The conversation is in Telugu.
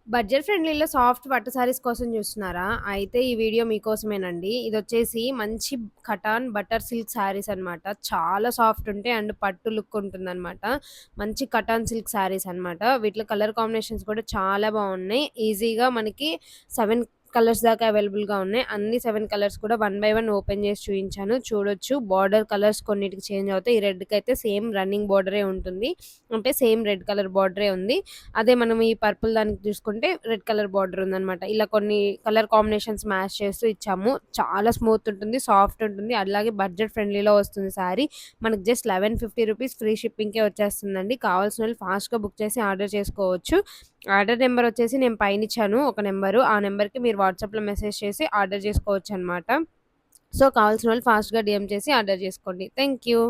బడ్జెట్ ఫ్రెండ్లీలో సాఫ్ట్ పట్టు సారీస్ కోసం చూస్తున్నారా? అయితే ఈ వీడియో మీకోసమేనండి. ఇదొచ్చేసి మంచి కటాన్ బటర్ సిల్క్ సారీస్ అనమాట. చాలా సాఫ్ట్ ఉంటాయి అండ్ పట్టు లుక్ ఉంటుందనమాట. మంచి కటాన్ సిల్క్ సారీస్ అనమాట. వీటిలో కలర్ కాంబినేషన్స్ కూడా చాలా బాగున్నాయి. ఈజీగా మనకి 7 కలర్స్ దాకా అవైలబుల్‌గా ఉన్నాయి. అన్ని 7 కలర్స్ కూడా వన్ బై వన్ ఓపెన్ చేసి చూయించాను. చూడొచ్చు బార్డర్ కలర్స్ కొన్నిటికి చేంజ్ అవుతాయి. ఈ రెడ్‌కైతే సేమ్ రన్నింగ్ బార్డరే ఉంటుంది. అంటే సేమ్ రెడ్ కలర్ బార్డరే ఉంది. అదే మనం ఈ పర్పుల్ దానికి చూసుకుంటే రెడ్ కలర్ బార్డర్ ఉందనమాట. ఇలా కొన్ని కలర్ కాంబినేషన్స్ మ్యాచ్ చేస్తూ ఇచ్చాము. చాలా స్మూత్ ఉంటుంది, సాఫ్ట్ ఉంటుంది. అలాగే బడ్జెట్ ఫ్రెండ్లీలో వస్తుంది శారీ. మనకి జస్ట్ 1150 రూపీస్ ఫ్రీ షిప్పింగ్‌కే వచ్చేస్తుందండి. కావాల్సినోళ్ళు ఫాస్ట్‌గా బుక్ చేసి ఆర్డర్ చేసుకోవచ్చు. ఆర్డర్ నెంబర్ వచ్చేసి నేను పైనిచ్చాను ఒక నెంబరు. ఆ నెంబర్‌కి మీరు వాట్సాప్‌లో మెసేజ్ చేసి ఆర్డర్ చేసుకోవచ్చనమాట. సో, కావాల్సినోళ్ళు ఫాస్ట్‌గా డీఎం చేసి ఆర్డర్ చేసుకోండి. Thank you.